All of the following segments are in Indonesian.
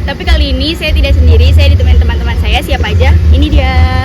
Tapi kali ini saya tidak sendiri, saya ditemani teman-teman saya. Siapa aja? Ini dia.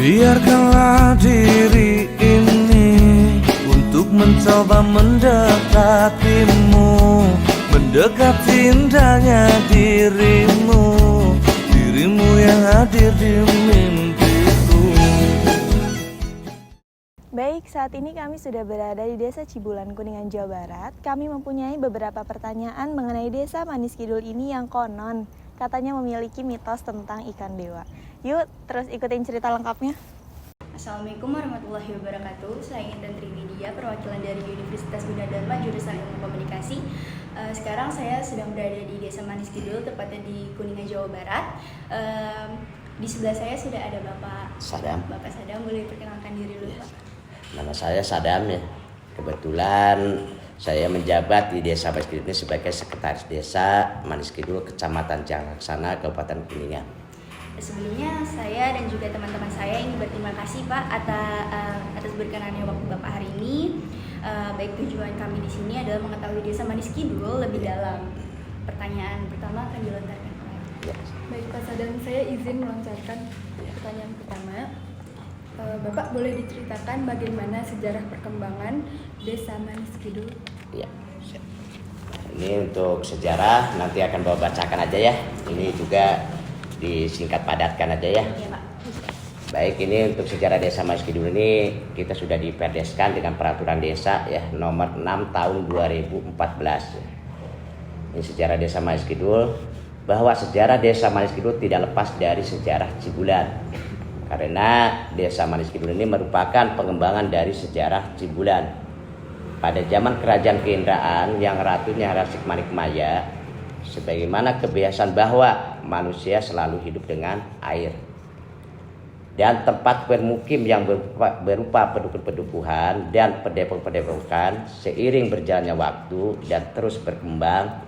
Biarkanlah diri ini untuk mencoba mendekatimu, mendekati indahnya dirimu, dirimu yang hadir di mimpiku. Baik, saat ini kami sudah berada di Desa Cibulan, Kuningan, Jawa Barat. Kami mempunyai beberapa pertanyaan mengenai Desa Manis Kidul ini yang konon katanya memiliki mitos tentang ikan dewa. Yuk, terus ikutin cerita lengkapnya. Assalamualaikum warahmatullahi wabarakatuh. Saya Intan Triwidia, perwakilan dari Universitas Gunadarma, jurusan Ilmu Komunikasi. Sekarang saya sedang berada di Desa Manis Kidul, tepatnya di Kuningan, Jawa Barat. Di sebelah saya sudah ada Bapak Sadam. Bapak Sadam, boleh perkenalkan diri dulu, Pak? Nama saya Sadam ya. Kebetulan saya menjabat di Desa Manis Kidul ini sebagai Sekretaris Desa Manis Kidul, Kecamatan Jalaksana, Kabupaten Kuningan. Sebelumnya saya dan juga teman-teman saya ini berterima kasih Pak atas berkenannya waktu Bapak hari ini. Baik, tujuan kami di sini adalah mengetahui Desa Manis Kidul lebih dalam. Pertanyaan pertama akan dilontarkan Pak. Ya. Baik Pak Sadam, saya izin melontarkan pertanyaan pertama. Bapak boleh diceritakan bagaimana sejarah perkembangan Desa Manis Kidul? Ya. Ini untuk sejarah nanti akan bawa bacakan aja ya. Ini juga disingkat padatkan aja ya. Iya Pak. Baik, ini untuk sejarah Desa Manis Kidul ini kita sudah diperdeskan dengan peraturan desa ya nomor 6 tahun 2014. Ini sejarah Desa Manis Kidul, bahwa sejarah Desa Manis Kidul tidak lepas dari sejarah Cibulan. Karena Desa Manis Kidul ini merupakan pengembangan dari sejarah Cibulan. Pada zaman kerajaan Keindraan yang ratunya Rasik Manikmaya, sebagaimana kebiasaan bahwa manusia selalu hidup dengan air, dan tempat bermukim yang berupa pedukuhan dan padepokan seiring berjalannya waktu dan terus berkembang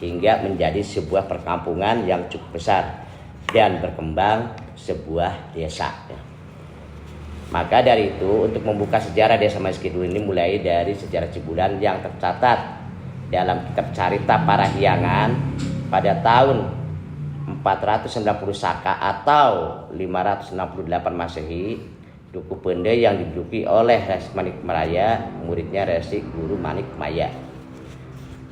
hingga menjadi sebuah perkampungan yang cukup besar dan berkembang sebuah desa. Maka dari itu, untuk membuka sejarah Desa Manis Kidul ini mulai dari sejarah Cibulan yang tercatat dalam kitab Carita Parahyangan pada tahun 490 Saka atau 568 Masehi, Duku Pende yang diduduki oleh Resi Manikmaya, muridnya Resi Guru Manikmaya.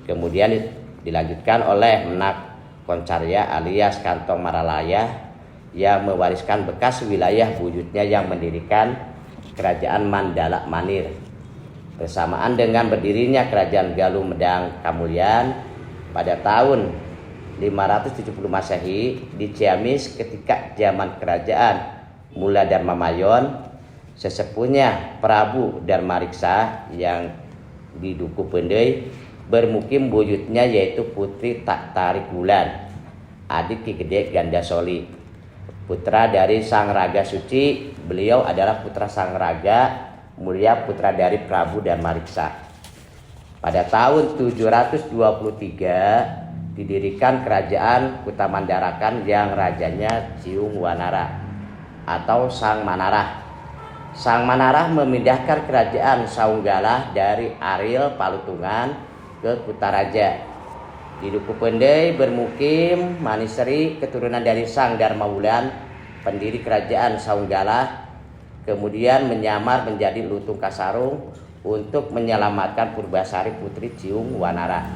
Kemudian dilanjutkan oleh Menak Koncarya alias Kantong Maralaya yang mewariskan bekas wilayah buyutnya yang mendirikan Kerajaan Mandala Manir. Bersamaan dengan berdirinya Kerajaan Galuh Medang Kamulyan pada tahun 570 Masehi di Ciamis ketika zaman Kerajaan Mula Dharma Mayon, sesepuhnya Prabu Dharmariksa yang di Duku Pendei bermukim buyutnya yaitu Putri Tak Tarik Bulan, adik Ki Gede Gandasoli, putra dari Sang Raga Suci. Beliau adalah putra Sang Raga Mulia, putra dari Prabu Dharmariksa. Pada tahun 723 didirikan Kerajaan Kutamandarakan yang rajanya Ciung Wanara atau Sang Manarah. Sang Manarah memindahkan Kerajaan Saunggalah dari Aril Palutungan ke Kutaraja. Di Duku Pendei bermukim Manisri, keturunan dari Sang Dharmawulan, pendiri Kerajaan Saunggalah, kemudian menyamar menjadi Lutung Kasarung untuk menyelamatkan Purbasari putri Ciung Wanara.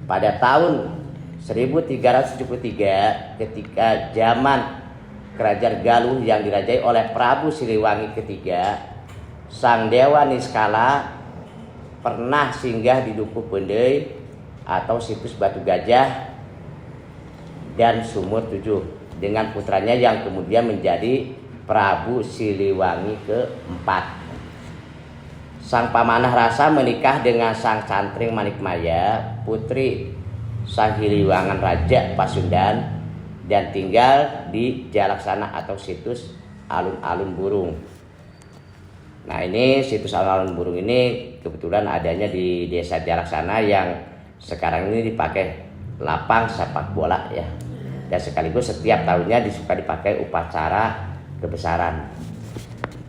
Pada tahun 1373 ketika zaman Kerajaan Galuh yang dirajai oleh Prabu Siliwangi III, Sang Dewa Niskala pernah singgah di Duku Pendei atau situs Batu Gajah dan Sumur Tujuh dengan putranya yang kemudian menjadi Prabu Siliwangi keempat. Sang Pamanah Rasa menikah dengan Sang Cantring Manikmaya, putri Sang Hiliwangan Raja Pasundan, dan tinggal di Jalaksana atau situs alun-alun burung. Nah, ini situs alun-alun burung ini kebetulan adanya di Desa Jalaksana yang sekarang ini dipakai lapang sepak bola ya. Dan sekaligus setiap tahunnya disuka dipakai upacara kebesaran.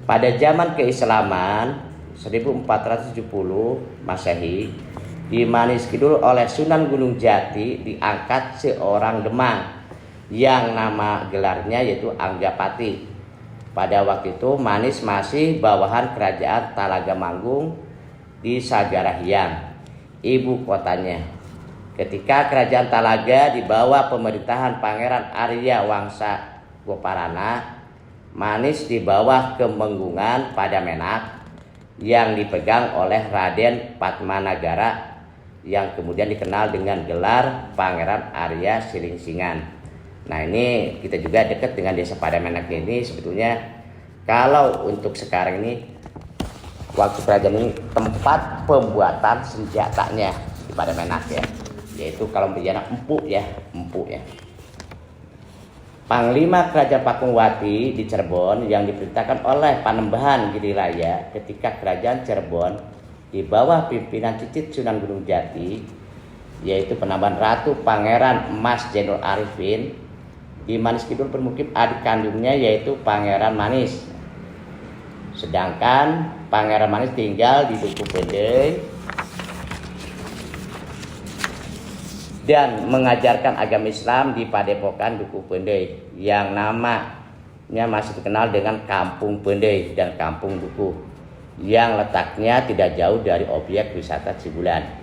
Pada zaman keislaman 1470 Masehi, di Manis Kidul oleh Sunan Gunung Jati diangkat seorang demang yang nama gelarnya yaitu Anggapati. Pada waktu itu Manis masih bawahan kerajaan Talaga Manggung di Sagarahiang, ibu kotanya. Ketika kerajaan Talaga di bawah pemerintahan Pangeran Arya Wangsa Goparana, Manis di bawah Kemenggungan Padamenak yang dipegang oleh Raden Padmanagara yang kemudian dikenal dengan gelar Pangeran Arya Silingsingan. Nah, ini kita juga dekat dengan Desa Padamenak ini. Sebetulnya kalau untuk sekarang ini waktu kerajaan ini tempat pembuatan senjatanya di Padamenak ya, yaitu kalau berjalan empuk ya. Panglima Kerajaan Pakungwati di Cirebon yang diperintahkan oleh Panembahan Giriraya ketika Kerajaan Cirebon di bawah pimpinan Cicit Sunan Gunung Jati, yaitu Penambahan Ratu Pangeran Mas Jenderal Arifin. Di Manis Kidul bermukim adik kandungnya yaitu Pangeran Manis. Sedangkan Pangeran Manis tinggal di Duku Pendey dan mengajarkan agama Islam di Padepokan Duku Pendey yang namanya masih dikenal dengan Kampung Pendey dan Kampung Duku, yang letaknya tidak jauh dari objek wisata Cibulan.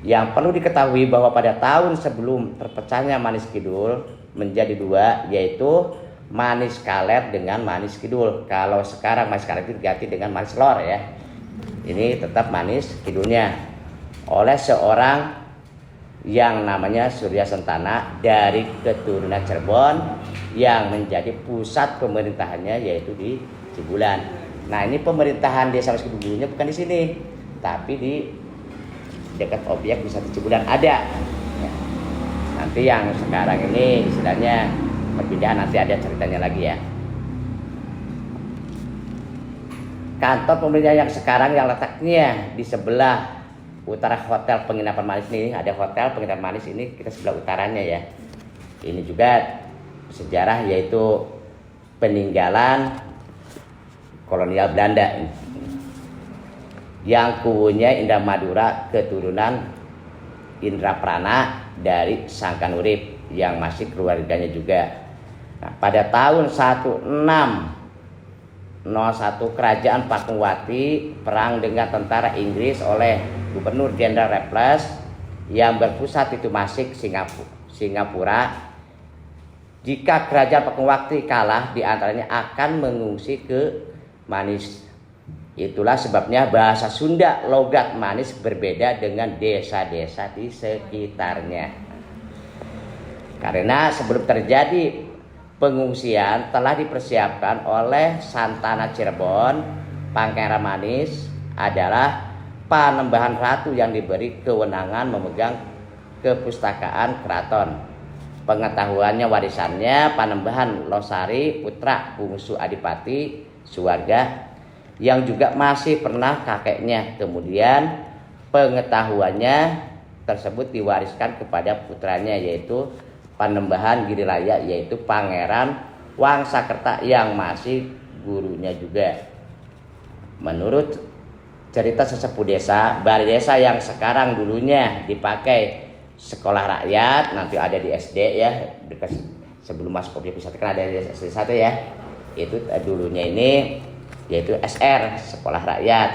Yang perlu diketahui bahwa pada tahun sebelum terpecahnya Manis Kidul menjadi dua, yaitu Manis Kaler dengan Manis Kidul. Kalau sekarang Manis Kaler itu diganti dengan Manis Lor ya. Ini tetap Manis Kidulnya. Oleh seorang yang namanya Surya Sentana dari keturunan Cirebon yang menjadi pusat pemerintahannya yaitu di Cibulan. Nah, ini pemerintahan Desa Manis Kidulnya bukan di sini, tapi di dekat objek wisata Cibulan ada ya. Nanti yang sekarang ini istilahnya perpindahan, nanti ada ceritanya lagi ya. Kantor pemerintah yang sekarang yang letaknya di sebelah utara Hotel Penginapan Manis ini, ada Hotel Penginapan Manis ini kita sebelah utaranya ya. Ini juga sejarah yaitu peninggalan kolonial Belanda yang kubunya Indra Madura keturunan Indra Prana dari Sangkan Urip yang masih keluarganya juga. Nah, pada tahun 1601 Kerajaan Pakungwati perang dengan tentara Inggris oleh Gubernur Jenderal Raffles yang berpusat di Tumasik, Singapura. Jika Kerajaan Pakungwati kalah, diantaranya akan mengungsi ke Manis. Itulah sebabnya bahasa Sunda logat Manis berbeda dengan desa-desa di sekitarnya. Karena sebelum terjadi pengungsian telah dipersiapkan oleh Santana Cirebon, Pangeran Manis adalah Panembahan Ratu yang diberi kewenangan memegang kepustakaan keraton. Pengetahuannya warisannya Panembahan Losari, putra bungsu Adipati Suwarga, yang juga masih pernah kakeknya. Kemudian pengetahuannya tersebut diwariskan kepada putranya yaitu Panembahan Giriraya, yaitu Pangeran Wangsakerta yang masih gurunya juga. Menurut cerita sesepuh desa, balai desa yang sekarang dulunya dipakai sekolah rakyat, nanti ada di SD ya, dekat sebelum masuk objek wisata kan ada di SD 1 ya. Itu dulunya ini yaitu SR, sekolah rakyat.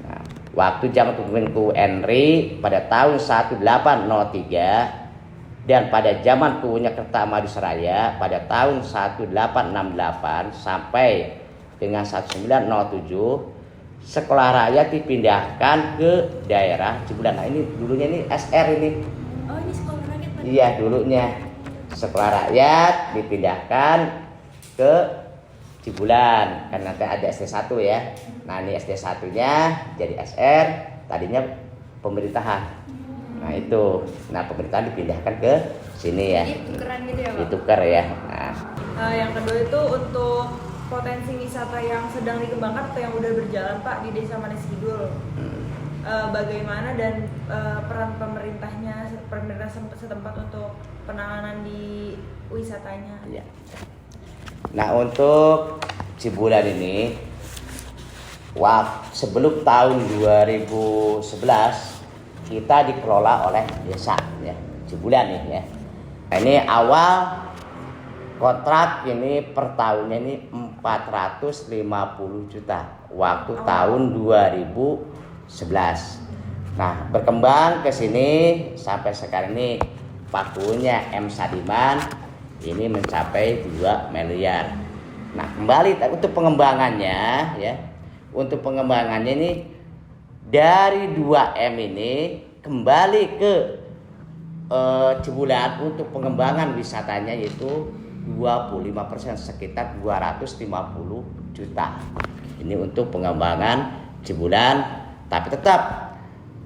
Nah, waktu zaman Kepemimpinan Henry pada tahun 1803 dan pada zaman Punya Kerta Maduseraya pada tahun 1868 sampai dengan 1907, sekolah rakyat dipindahkan ke daerah Cibulan. Nah, ini dulunya ini SR ini. Oh, ini sekolah rakyat Pak? Iya, dulunya sekolah rakyat dipindahkan ke Cibulan, kan nanti ada SD 1 ya. Nah, ini SD 1-nya jadi SR, tadinya pemerintahan. Nah, itu. Nah, pemerintahan dipindahkan ke sini ya. Jadi tukeran gitu ya, Pak? Ditukar ya. Nah, Yang kedua itu untuk potensi wisata yang sedang dikembangkan atau yang udah berjalan Pak di Desa Manis Kidul. Bagaimana dan peran pemerintah setempat untuk penanganan di wisatanya. Ya. Nah, untuk Cibulan ini sebelum tahun 2011 kita dikelola oleh desa ya, Cibulan nih ya. Nah, ini awal kontrak ini per tahunnya ini 450 juta waktu tahun 2011. Nah, berkembang ke sini sampai sekarang ini pakunya M Sadiman ini mencapai 2 miliar. Nah, kembali untuk pengembangannya ya. Untuk pengembangannya ini dari 2M ini kembali ke Cibulan untuk pengembangan wisatanya yaitu 25% sekitar 250 juta. Ini untuk pengembangan Cibulan, tapi tetap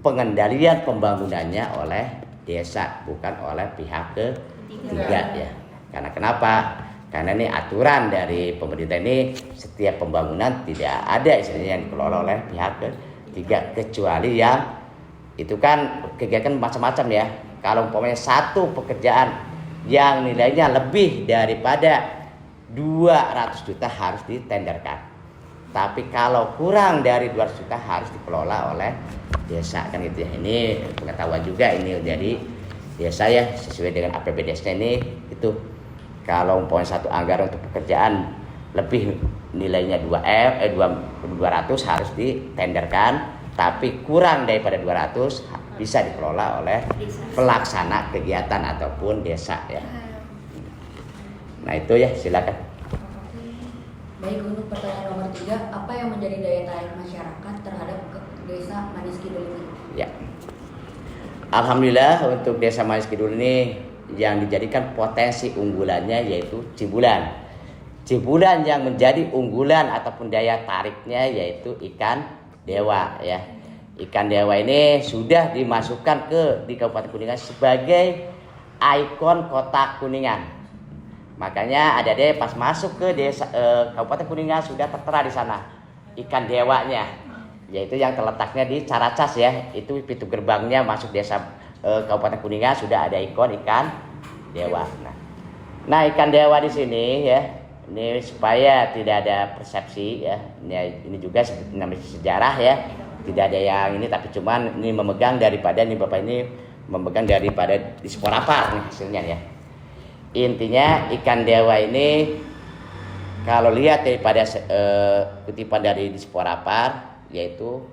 pengendalian pembangunannya oleh desa bukan oleh pihak ketiga ya. Karena kenapa? Karena ini aturan dari pemerintah ini setiap pembangunan tidak ada istilahnya yang dikelola oleh pihak ketiga kecuali yang itu kan kegiatan macam-macam ya. Kalau umpamanya satu pekerjaan yang nilainya lebih daripada 200 juta harus ditenderkan. Tapi kalau kurang dari 200 juta harus dikelola oleh desa kan gitu ya. Ini pengetahuan juga ini dari desa ya sesuai dengan APBDes-nya ini itu. Kalau umpamanya satu anggaran untuk pekerjaan lebih nilainya 200 harus ditenderkan, tapi kurang daripada 200 bisa dikelola oleh pelaksana kegiatan ataupun desa ya. Nah itu ya silakan. Baik, untuk pertanyaan nomor 3, apa yang menjadi daya tarik masyarakat terhadap Desa Manis Kidul ini? Ya. Alhamdulillah untuk Desa Manis Kidul ini yang dijadikan potensi unggulannya yaitu Cibulan. Cibulan yang menjadi unggulan ataupun daya tariknya yaitu ikan dewa ya. Ikan dewa ini sudah dimasukkan di Kabupaten Kuningan sebagai ikon kota Kuningan. Makanya ada deh pas masuk ke desa Kabupaten Kuningan sudah tertera di sana ikan dewanya, yaitu yang terletaknya di Caracas ya. Itu pintu gerbangnya masuk desa Kabupaten Kuningan sudah ada ikon ikan dewa. Nah ikan dewa di sini ya, ini supaya tidak ada persepsi ya. Ini juga namanya sejarah ya. Tidak ada yang ini tapi cuman ini memegang daripada ini Bapak ini memegang daripada Disporapar nih hasilnya ya. Intinya ikan dewa ini kalau lihat daripada kutipan dari Disporapar yaitu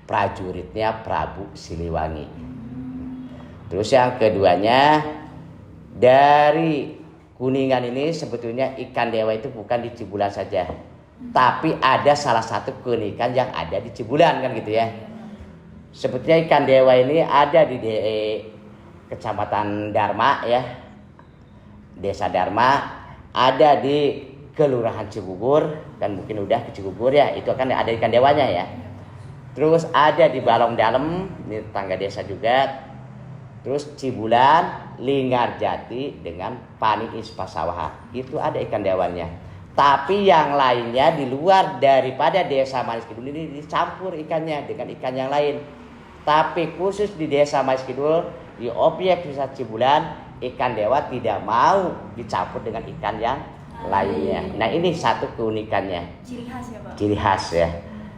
prajuritnya Prabu Siliwangi. Terus yang keduanya dari Kuningan ini sebetulnya ikan dewa itu bukan di Cibulan saja. Tapi ada salah satu keunikan yang ada di Cibulan kan gitu ya. Sebetulnya ikan dewa ini ada di Kecamatan Dharma ya. Desa Dharma, ada di Kelurahan Cigugur kan mungkin udah ke Cigugur ya, itu kan ada ikan dewanya ya. Terus ada di Balong Dalem, ini tetangga desa juga. Terus Cibulan, Linggarjati dengan Pani Ispasawaha. Itu ada ikan dewanya. Tapi yang lainnya di luar daripada Desa Manis Kidul ini dicampur ikannya dengan ikan yang lain. Tapi khusus di Desa Manis Kidul di objek wisata Cibulan ikan dewa tidak mau dicampur dengan ikan yang lainnya. Nah ini satu keunikannya. Ciri khas ya Pak? Ciri khas ya.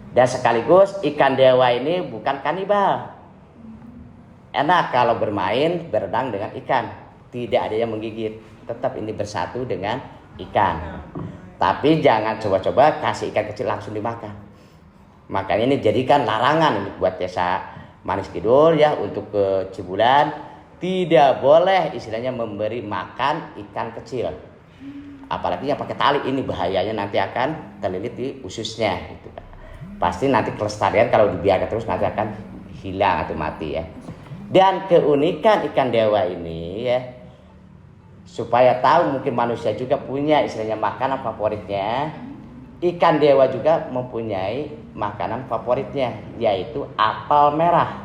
Dan sekaligus ikan dewa ini bukan kanibal. Enak kalau bermain berenang dengan ikan. Tidak ada yang menggigit. Tetap ini bersatu dengan ikan. Tapi jangan coba-coba kasih ikan kecil langsung dimakan. Makanya ini jadikan larangan buat Desa Manis Kidul ya untuk ke Cibulan. Tidak boleh istilahnya memberi makan ikan kecil. Apalagi yang pakai tali ini bahayanya nanti akan terlilit di ususnya. Gitu. Pasti nanti kelestarian kalau dibiarkan terus nanti akan hilang atau mati ya. Dan keunikan ikan dewa ini ya. Supaya tahu mungkin manusia juga punya istilahnya makanan favoritnya. Ikan dewa juga mempunyai makanan favoritnya yaitu apel merah.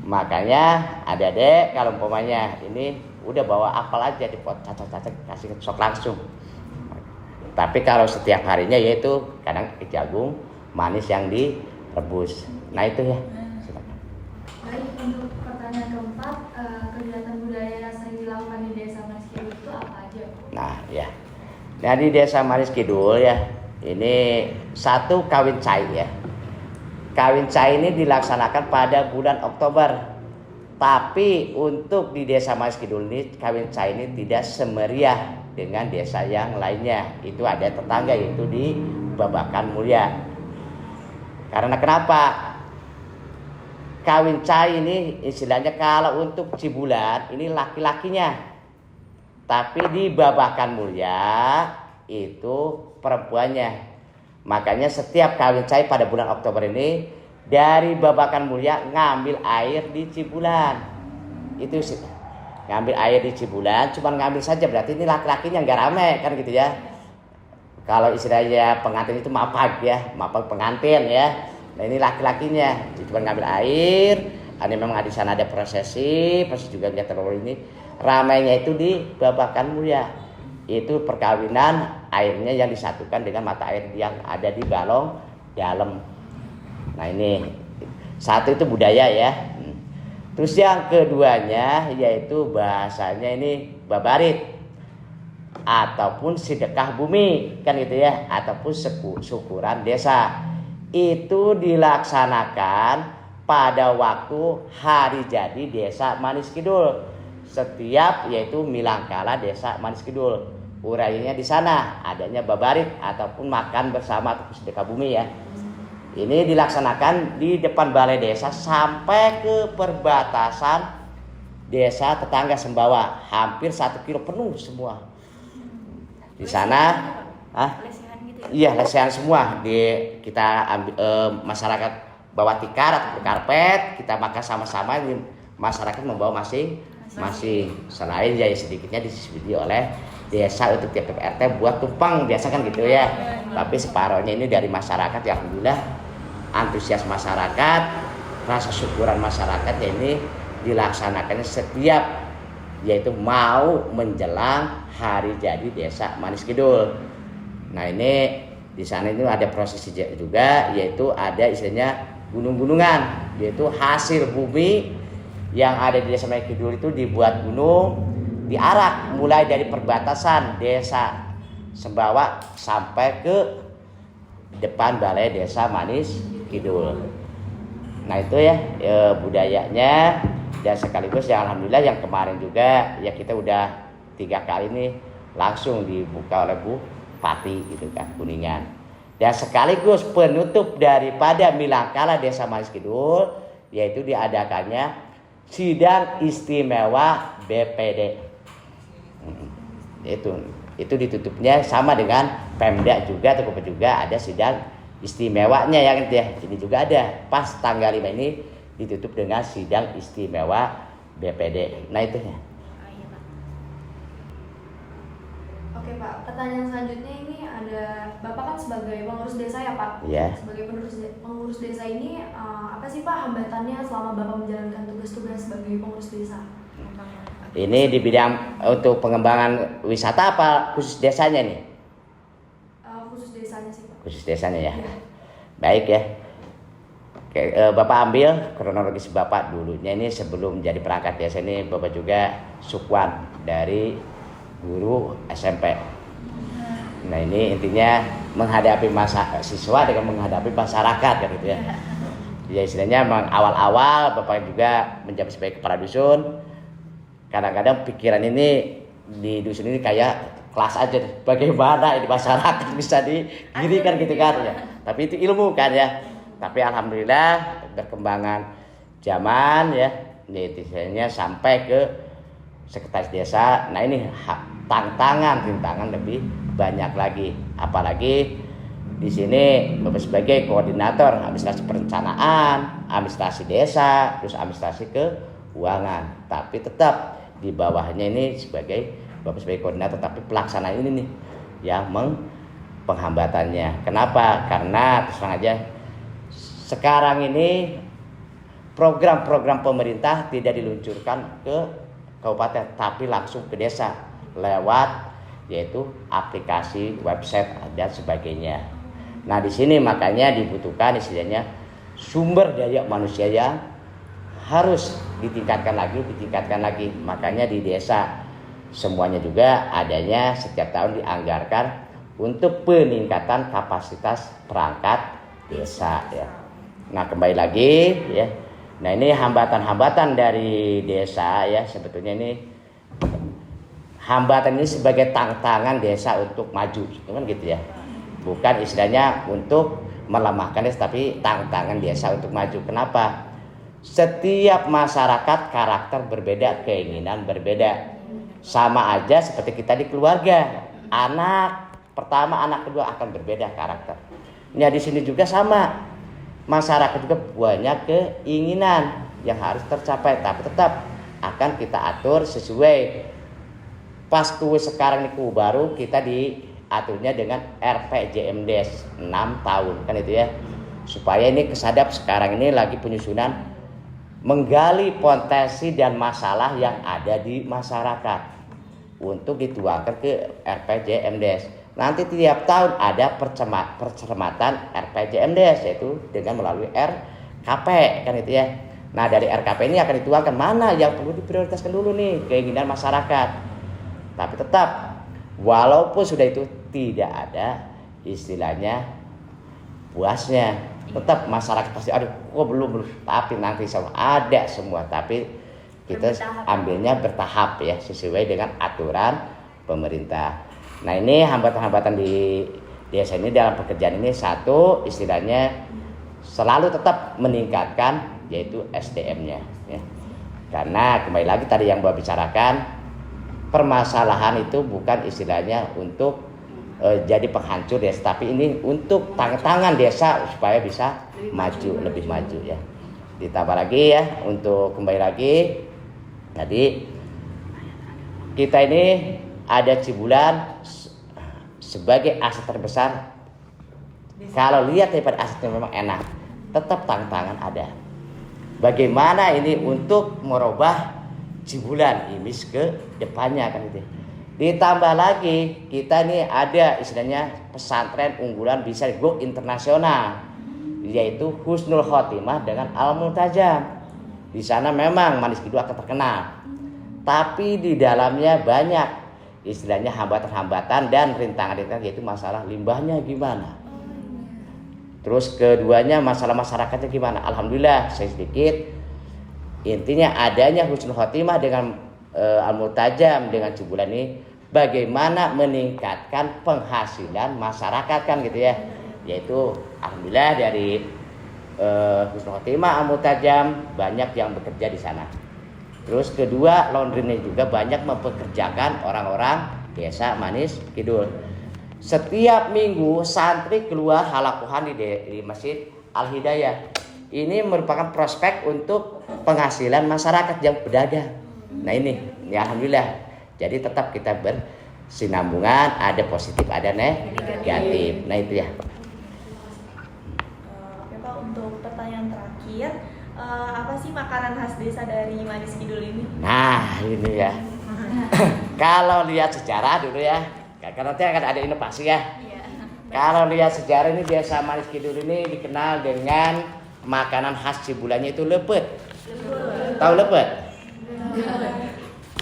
Makanya ada deh kalau umpamanya ini udah bawa apel aja dipot cacat-cacat kasih sok langsung. Tapi kalau setiap harinya yaitu kadang jagung manis yang direbus. Nah itu ya. Baik, untuk pertanyaan keempat, kegiatan budaya yang sering dilakukan di Desa Manis Kidul itu apa aja? Nah ya. Nah di Desa Manis Kidul ya, ini satu kawin cai ya. Kawin cai ini dilaksanakan pada bulan Oktober. Tapi untuk di Desa Manis Kidul ini kawin cai ini tidak semeriah dengan desa yang lainnya. Itu ada tetangga yaitu di Babakan Mulia. Karena kenapa? Kawin cai ini istilahnya kalau untuk Cibulan ini laki-lakinya. Tapi di Babakan Mulia itu perempuannya. Makanya setiap kawin cai pada bulan Oktober ini dari Babakan Mulia ngambil air di Cibulan. Itu sih. Ngambil air di Cibulan, cuma ngambil saja, berarti ini laki-lakinya nggak rame kan gitu ya. Kalau istilahnya pengantin itu mapag ya, mapag pengantin ya. Nah ini laki-lakinya, cuma ngambil air. Ini memang di sana ada prosesi juga nggak terlalu ini. Ramainya itu di Babakan Mulia. Itu perkawinan airnya yang disatukan dengan mata air yang ada di balong dalam. Nah ini satu itu budaya ya. Terus yang keduanya yaitu bahasanya ini babarit ataupun sedekah bumi kan gitu ya, ataupun syukuran desa. Itu dilaksanakan pada waktu hari jadi Desa Manis Kidul. Setiap yaitu Milangkala Desa Manis Kidul. Urainya di sana adanya babarit ataupun makan bersama ataupun sedekah bumi ya. Ini dilaksanakan di depan balai desa sampai ke perbatasan desa tetangga Sembawa, hampir 1 kilo penuh semua. Di sana, Lesehan gitu ya? iya lesehan semua. Kita ambil masyarakat bawa tikar atau karpet, kita makan sama-sama. Ini masyarakat membawa masing-masing. Selain ya sedikitnya disubsidi oleh desa untuk tiap RT buat tumpang biasa kan gitu ya. Tapi separohnya ini dari masyarakat ya alhamdulillah. Antusias masyarakat, rasa syukuran masyarakat ya ini dilaksanakannya setiap yaitu mau menjelang hari jadi Desa Manis Kidul. Nah ini di sana itu ada prosesi juga yaitu ada istilahnya gunung-gunungan, yaitu hasil bumi yang ada di Desa Manis Kidul itu dibuat gunung, diarak mulai dari perbatasan Desa Sembawa sampai ke depan balai Desa Manis Kidul. Nah itu ya budayanya, dan sekaligus ya alhamdulillah yang kemarin juga ya kita udah 3 kali nih langsung dibuka oleh Bu Pati gitu kan Kuningan. Dan sekaligus penutup daripada Milangkala Desa Manis Kidul yaitu diadakannya sidang istimewa BPD. Itu ditutupnya sama dengan Pemda juga atau juga ada sidang istimewanya ya gitu ya. Ini juga ada pas tanggal 5 ini ditutup dengan sidang istimewa BPD. Nah itu ya. Iya, Pak. Oke Pak, pertanyaan selanjutnya ini ada, Bapak kan sebagai pengurus desa ya Pak? Iya. Sebagai pengurus desa ini apa sih Pak hambatannya selama Bapak menjalankan tugas-tugas sebagai pengurus desa? Ini di bidang untuk pengembangan wisata apa khusus desanya nih? Khusus desanya sih Pak. Khusus desanya ya. Iya. Baik ya. Oke, Bapak ambil kronologis Bapak dulunya ini sebelum jadi perangkat desa ini Bapak juga sukwan dari guru SMP. Nah ini intinya menghadapi siswa dengan menghadapi masyarakat kan gitu ya. Ya istilahnya memang awal-awal Bapak juga menjabat sebagai kepala dusun. Kadang-kadang pikiran ini di dusun ini kayak kelas aja, bagaimana ini masyarakat bisa didirikan gitu kan ya. Tapi itu ilmu kan ya. Tapi alhamdulillah perkembangan zaman ya, netizennya sampai ke sekretaris desa. Nah ini rintangan lebih banyak lagi. Apalagi di sini Bapak sebagai koordinator administrasi perencanaan, administrasi desa, terus administrasi keuangan. Tapi tetap di bawahnya ini Bapak sebagai koordinator, tapi pelaksanaan ini nih yang penghambatannya. Kenapa? Karena terus terang aja sekarang ini program-program pemerintah tidak diluncurkan ke kabupaten, tapi langsung ke desa lewat yaitu aplikasi, website dan sebagainya. Nah, di sini makanya dibutuhkan istilahnya sumber daya manusia yang harus ditingkatkan lagi. Makanya di desa semuanya juga adanya setiap tahun dianggarkan untuk peningkatan kapasitas perangkat desa ya. Nah, kembali lagi ya. Nah, ini hambatan-hambatan dari desa ya, sebetulnya ini hambatan ini sebagai tantangan desa untuk maju, kan gitu ya. Bukan istilahnya untuk melemahkan desa, tapi tantangan desa untuk maju. Kenapa? Setiap masyarakat karakter berbeda, keinginan berbeda. Sama aja seperti kita di keluarga. Anak pertama, anak kedua akan berbeda karakter. Nah, di sini juga sama. Masyarakat juga banyak keinginan yang harus tercapai, tapi tetap akan kita atur sesuai. Pas kuwi sekarang ini kuwi baru kita diaturnya dengan RPJMDes 6 tahun kan itu ya. Supaya ini kesadap sekarang ini lagi penyusunan menggali potensi dan masalah yang ada di masyarakat untuk dituangkan ke RPJMDes. Nanti tiap tahun ada percermatan RPJMDes yaitu dengan melalui RKP kan itu ya. Nah, dari RKP ini akan dituangkan mana yang perlu diprioritaskan dulu nih keinginan masyarakat. Tapi tetap walaupun sudah itu tidak ada istilahnya puasnya, tetap masyarakat pasti aduh kok belum, tapi nanti sama ada semua, tapi kita ambilnya bertahap ya sesuai dengan aturan pemerintah. Nah, ini hambatan-hambatan di desa ini dalam pekerjaan ini satu istilahnya selalu tetap meningkatkan yaitu SDM-nya ya. Karena kembali lagi tadi yang Bapak bicarakan, permasalahan itu bukan istilahnya untuk jadi penghancur desa, tapi ini untuk tangan desa supaya bisa lebih maju ya. Ditambah lagi ya, untuk kembali lagi tadi kita ini ada Cibulan sebagai aset terbesar. Kalau lihat daripada asetnya memang enak, tetap tantangan ada. Bagaimana ini untuk merubah Cibulan image ke depannya kan itu. Ditambah lagi kita nih ada istilahnya pesantren unggulan bisa go internasional yaitu Husnul Khotimah dengan Al Multajam. Di sana memang Manis Kidul akan terkenal. Tapi di dalamnya banyak istilahnya hambatan-hambatan dan rintangan-rintangan yaitu masalah limbahnya gimana. Terus keduanya masalah masyarakatnya gimana. Alhamdulillah saya sedikit intinya adanya Husnul Khotimah dengan Al-Multajam dengan Cibulan ini bagaimana meningkatkan penghasilan masyarakat kan gitu ya. Yaitu alhamdulillah dari Husnul Khotimah Al-Multajam banyak yang bekerja di sana. Terus kedua laundry-nya juga banyak mempekerjakan orang-orang desa Manis Kidul. Setiap minggu santri keluar halakuhan di Masjid Al-Hidayah. Ini merupakan prospek untuk penghasilan masyarakat yang berdagang. Nah ini ya alhamdulillah. Jadi tetap kita bersinambungan, ada positif, ada negatif. Nah itu ya. Oke Pak, untuk pertanyaan terakhir, apa sih makanan khas desa dari Manis Kidul ini? Nah ini ya. Kalau lihat sejarah dulu ya, karena nanti akan ada inovasi ya. Kalau lihat sejarah ini desa Manis Kidul ini dikenal dengan makanan khas Cibulannya itu lepet. Tahu lepet?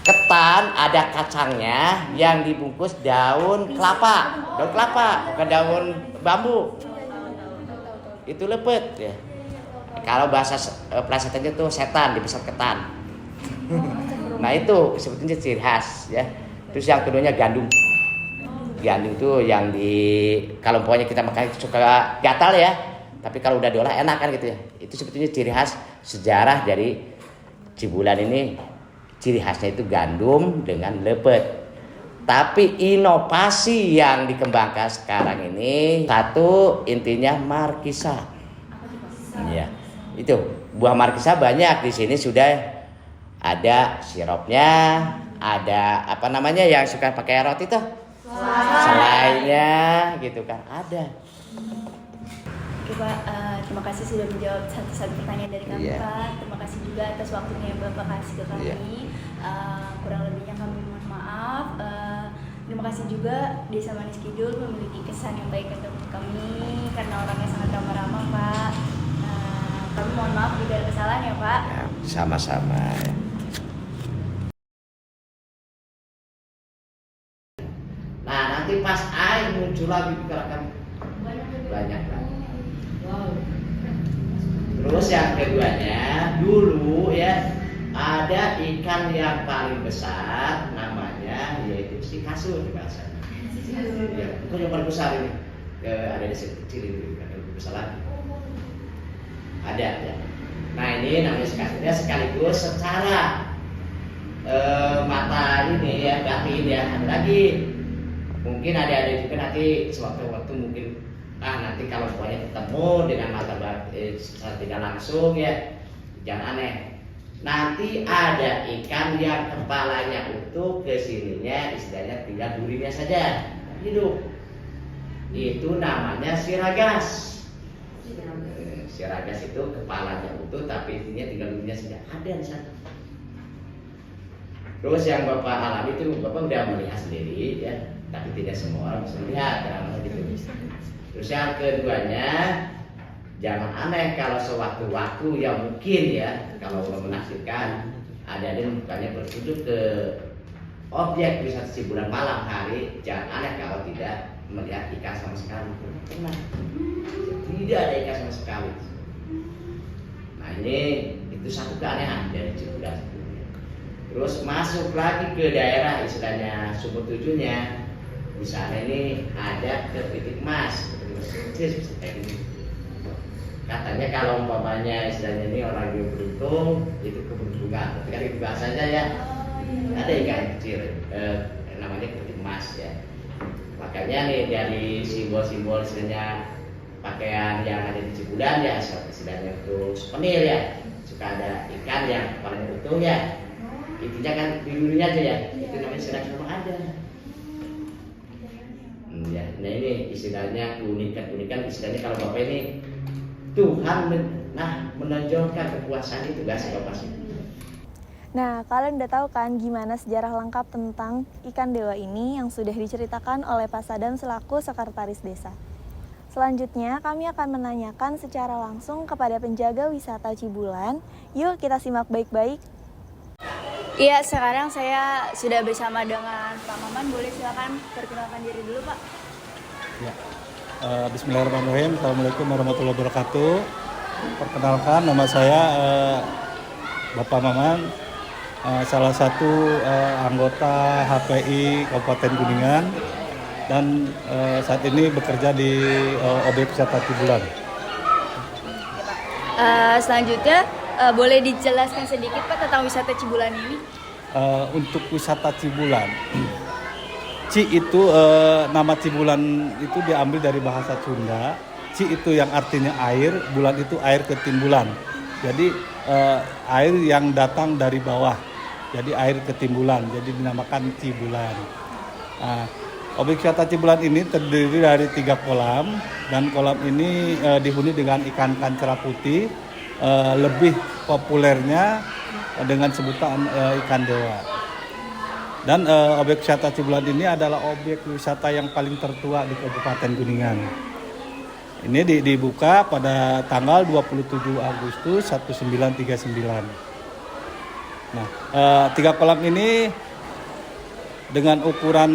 Ketan ada kacangnya yang dibungkus daun kelapa, bukan daun bambu. Itu lepet ya. Kalau bahasa pelesetannya itu setan dibesar ketan. Nah itu sebetulnya ciri khas ya. Terus yang keduanya gandum. Gandum itu yang kalau pokoknya kita makan suka gatal ya. Tapi kalau udah diolah enak kan gitu ya. Itu sebetulnya ciri khas sejarah dari Cibulan ini. Ciri khasnya itu gandum dengan lepet. Tapi inovasi yang dikembangkan sekarang ini satu intinya markisa. Ya, itu buah markisa banyak di sini sudah ada sirupnya, ada apa namanya yang suka pakai roti tuh, selainya gitu kan ada. Oke Pak, terima kasih sudah menjawab satu-satu pertanyaan dari kami Iya. Pak. Terima kasih juga atas waktunya yang Bapak kasih ke kami. Iya. Kurang lebihnya kami mohon maaf. Terima kasih juga Desa Manis Kidul memiliki kesan yang baik untuk kami karena orangnya sangat ramah-ramah Pak. Kami mohon maaf jika ada kesalahan ya Pak. Ya, sama-sama. Nah, nanti pas air muncul lagi gerakan banyak lagi. Terus yang keduanya, dulu ya ada ikan yang paling besar, namanya yaitu si kasur bahasanya. Ya, bukan yang paling besar ini. Ada di sini kecil itu, kan yang lebih besar lagi. Ada ya. Nah ini namanya si kasur. Dia sekaligus secara mata ini ya, batin ya, ada lagi. Mungkin ada juga nanti sewaktu-waktu mungkin nanti kalau semuanya ketemu dengan mata batin secara tidak langsung ya, jangan aneh. Nanti ada ikan yang kepalanya utuh, kesininya istilahnya tinggal durinya saja hidup. Itu namanya siragas. Siragas itu kepalanya utuh tapi intinya tinggal durinya saja, ada di sana. Terus yang Bapak alami itu Bapak udah melihat sendiri ya, tapi tidak semua orang bisa melihat karena gitu. Terus yang keduanya, jangan aneh kalau sewaktu-waktu ya mungkin ya kalau menafsirkan ada bukannya berkunjung ke objek wisata Cibulan malam hari, jangan aneh kalau tidak melihat ikan sama sekali. Pernah tidak ada ikan sama sekali. Nah ini itu satu keanehan dari Cibulan. Terus masuk lagi ke daerah istilahnya sumber tujuhnya, di sana ini ada kepiting emas. Katanya kalau umpamanya istilahnya ini orang yang beruntung itu keberuntungan, tapi kan itu bahasanya ya ada ikan kecil namanya kepiting emas ya. Makanya nih dari simbol-simbol istilahnya pakaian yang ada di Cibulan ya, istilahnya itu souvenir ya, suka ada ikan yang paling utuh ya. Intinya kan dulunya aja ya, itu namanya serang ada. Ya, nah ini istilahnya keunikan istilahnya kalau Bapak ini Tuhan menonjolkan kekuasaan itu gak sih Bapak sih? Nah, kalian udah tahu kan gimana sejarah lengkap tentang ikan dewa ini yang sudah diceritakan oleh Pak Sadam selaku sekretaris desa. Selanjutnya, kami akan menanyakan secara langsung kepada penjaga wisata Cibulan. Yuk kita simak baik-baik. Iya, sekarang saya sudah bersama dengan Pak Maman. Boleh silakan perkenalkan diri dulu Pak. Ya. Bismillahirrahmanirrahim. Assalamualaikum warahmatullahi wabarakatuh. Perkenalkan, nama saya Bapak Maman, salah satu anggota HPI Kabupaten Kuningan dan saat ini bekerja di objek wisata Cibulan. Selanjutnya boleh dijelaskan sedikit Pak tentang wisata Cibulan ini? Untuk wisata Cibulan, Ci itu nama Cibulan itu diambil dari bahasa Sunda. Ci itu yang artinya air, bulan itu air ketimbulan. Jadi air yang datang dari bawah. Jadi air ketimbulan. Jadi dinamakan Cibulan. Objek wisata Cibulan ini terdiri dari 3 kolam dan kolam ini dihuni dengan ikan kancera putih. Lebih populernya dengan sebutan ikan dewa. Dan objek wisata Cibulan ini adalah objek wisata yang paling tertua di Kabupaten Kuningan. Ini dibuka pada tanggal 27 Agustus 1939. Nah, 3 kolam ini dengan ukuran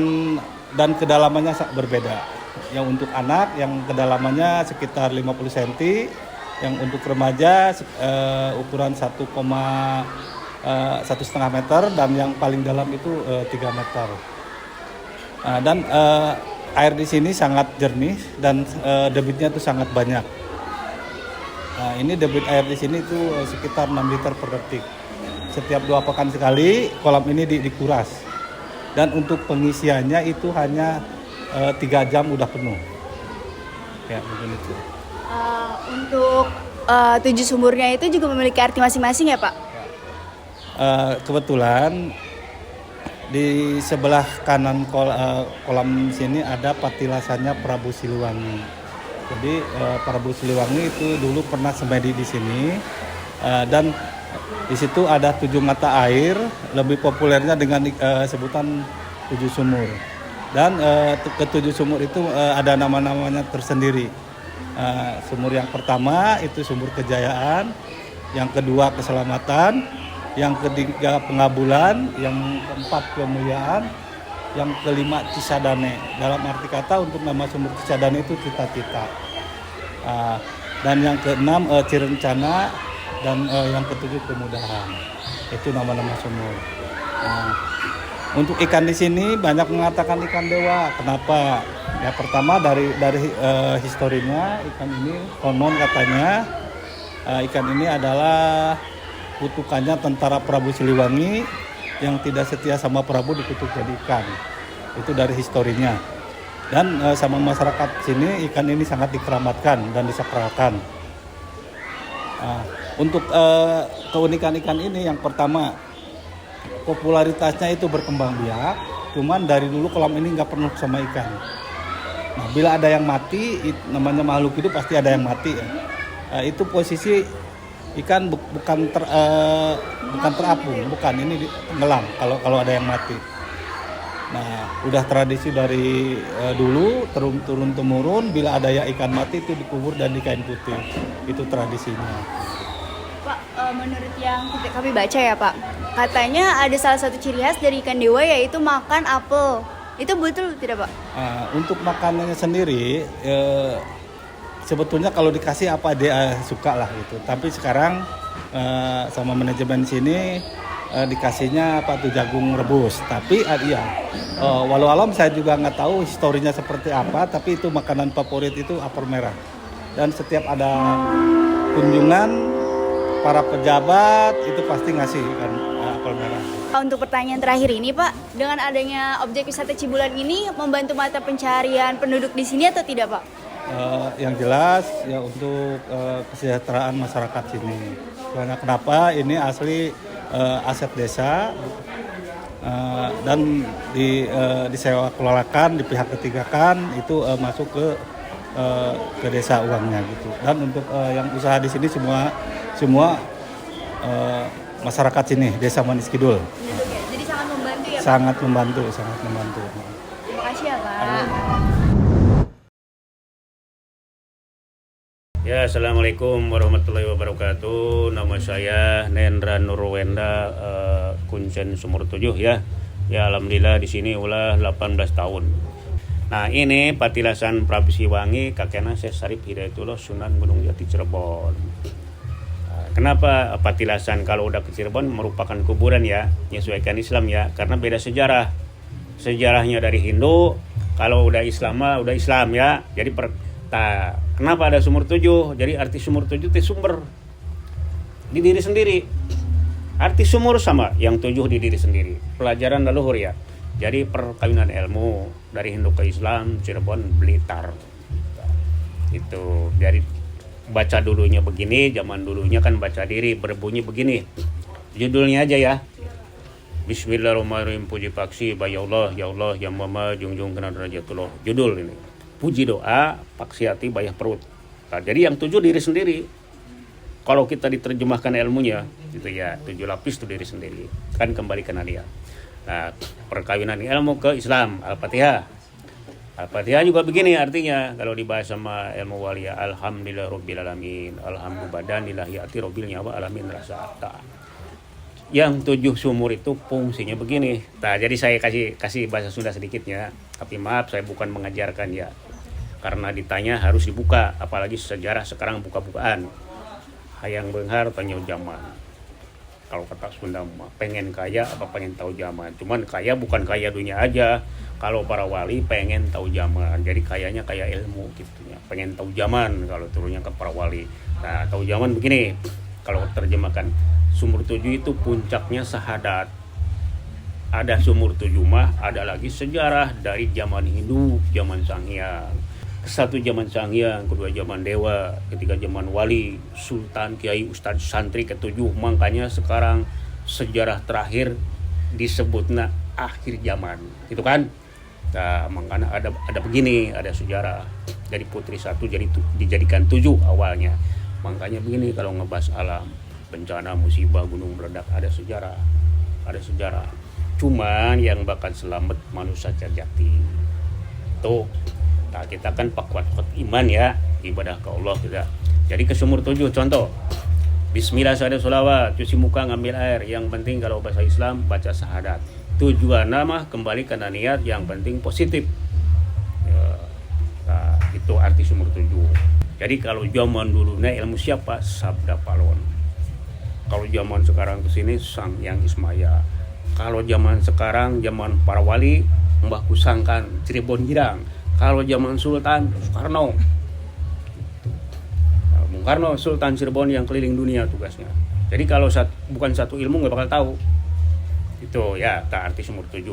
dan kedalamannya sangat berbeda. Yang untuk anak yang kedalamannya sekitar 50 cm, yang untuk remaja ukuran 1,5 meter dan yang paling dalam itu 3 meter. Dan air di sini sangat jernih dan debitnya itu sangat banyak. Nah, ini debit air di sini itu sekitar 6 liter per detik. Setiap 2 pekan sekali kolam ini dikuras. Dan untuk pengisiannya itu hanya 3 jam udah penuh. Ya, mungkin itu. Untuk 7 sumurnya itu juga memiliki arti masing-masing ya Pak? Kebetulan di sebelah kanan kolam sini ada patilasannya Prabu Siliwangi. Jadi Prabu Siliwangi itu dulu pernah semedi di sini dan di situ ada 7 mata air, lebih populernya dengan sebutan 7 sumur. Dan ke-7 sumur itu ada nama-namanya tersendiri. Sumur yang pertama itu sumur kejayaan, yang kedua keselamatan, yang ketiga pengabulan, yang keempat kemuliaan, yang kelima Cisadane. Dalam arti kata untuk nama sumur Cisadane itu cita-cita. Dan yang keenam Cirencana, dan yang ketujuh kemudahan. Itu nama-nama sumur. Untuk ikan di sini banyak mengatakan ikan dewa. Kenapa? Ya pertama dari historinya ikan ini konon katanya ikan ini adalah kutukannya tentara Prabu Siliwangi yang tidak setia sama Prabu dikutuk jadi ikan. Itu dari historinya. Dan sama masyarakat sini ikan ini sangat dikeramatkan dan disakralkan. Untuk keunikan ikan ini yang pertama popularitasnya itu berkembang biak, cuman dari dulu kolam ini nggak penuh sama ikan. Nah, bila ada yang mati, namanya makhluk hidup pasti ada yang mati ya. Itu posisi ikan bukan terapung, bukan ini tenggelam kalau ada yang mati. Nah, udah tradisi dari dulu turun temurun, bila ada ya ikan mati itu dikubur dan dikain putih. Itu tradisinya. Pak, menurut yang kami baca ya Pak, katanya ada salah satu ciri khas dari ikan dewa yaitu makan apel. Itu betul tidak Pak? Untuk makanannya sendiri, sebetulnya kalau dikasih apa dia suka lah gitu. Tapi sekarang sama manajemen sini dikasihnya jagung rebus. Tapi walau alam saya juga nggak tahu historinya seperti apa. Tapi itu makanan favorit itu apel merah. Dan setiap ada kunjungan para pejabat itu pasti ngasih kan apel merah. Untuk pertanyaan terakhir ini Pak, dengan adanya objek wisata Cibulan ini membantu mata pencarian penduduk di sini atau tidak Pak? Yang jelas ya untuk kesejahteraan masyarakat sini. Karena kenapa ini asli aset desa dan disewa kelolakan, di pihak ketiga kan itu masuk ke desa uangnya gitu. Dan untuk yang usaha di sini semua masyarakat sini, Desa Manis Kidul. Jadi sangat membantu ya Pak? Sangat membantu. Terima kasih ya Pak. Ya, Assalamualaikum warahmatullahi wabarakatuh. Nama saya Nendra Nurwenda, Kuncen Sumur 7 ya. Ya, alhamdulillah di sini ulah 18 tahun. Nah, ini patilasan Prabu Siliwangi, kakeknya saya Sarip Hidayatullah Sunan Gunung Jati Cirebon. Kenapa patilasan kalau udah ke Cirebon merupakan kuburan ya, menyesuaikan Islam ya, karena beda sejarah. Sejarahnya dari Hindu, kalau udah Islam udah Islam ya. Jadi kenapa ada sumur 7? Jadi arti sumur 7 itu sumber di diri sendiri. Arti sumur sama, yang 7 di diri sendiri. Pelajaran leluhur ya. Jadi perkawinan ilmu dari Hindu ke Islam, Cirebon, Blitar. Itu dari baca dulunya begini, zaman dulunya kan baca diri berbunyi begini. Judulnya aja ya. Bismillahirrahmanirrahim, puji paksi by Allah, ya Allah, ya Mama, jungjung kena derajatullah. Judul ini. Puji doa, paksi hati, bayah perut. Nah, jadi yang 7 diri sendiri. Kalau kita diterjemahkan ilmunya, gitu ya, 7 lapis itu diri sendiri. Kan kembali ke Nadia. Nah, perkawinan ilmu ke Islam, Al-Fatihah. Al-Fatihah juga begini artinya kalau dibahas sama ilmu walia, alhamdulillah rabbil alamin, alhamdulillah badanillahi ati rabbil nyawa alamin rasata. Yang 7 sumur itu fungsinya begini. Nah, jadi saya kasih bahasa Sunda sedikitnya, tapi maaf saya bukan mengajarkan ya. Karena ditanya harus dibuka, apalagi sejarah sekarang buka-bukaan. Hayang beunghar tanya zaman. Kalau kata Sunda pengen kaya apa pengen tahu zaman. Cuman kaya bukan kaya dunia aja. Kalau para wali pengen tahu zaman, jadi kayaknya kayak ilmu gitu ya. Pengen tahu zaman kalau turunnya ke para wali. Nah, tahu zaman begini. Kalau terjemahkan sumur 7 itu puncaknya sahadat. Ada sumur 7 mah, ada lagi sejarah dari zaman Hindu, zaman Sanghyang. Satu zaman Sanghyang, kedua zaman Dewa, ketiga zaman Wali, Sultan, Kiai, Ustadz, Santri, ketujuh. Makanya sekarang sejarah terakhir disebutnya akhir zaman, gitu kan? Nah, makanya ada begini, ada sejarah dari putri 1 dijadikan 7 awalnya. Makanya begini, kalau ngebahas alam, bencana, musibah, gunung meledak, ada sejarah. Cuman yang bakal selamat manusia sejati. Tuh, nah kita kan kuat iman ya, ibadah ke Allah kita. Jadi ke sumur 7 contoh. Bismillah, syahadat, sholawat, cuci muka, ngambil air. Yang penting kalau bahasa Islam baca syahadat. Tujuan nama kembali karena niat, yang penting positif. Ya, nah, itu arti sumur 7. Jadi kalau zaman dulu ilmu siapa? Sabda Palon. Kalau zaman sekarang kesini Sang Yang Ismaya. Kalau zaman sekarang zaman para wali Mbah Kusangkan Cirebon Girang. Kalau zaman Sultan Soekarno. Bung Karno Sultan Cirebon yang keliling dunia tugasnya. Jadi kalau bukan satu ilmu nggak bakal tahu. Itu ya arti sumur 7.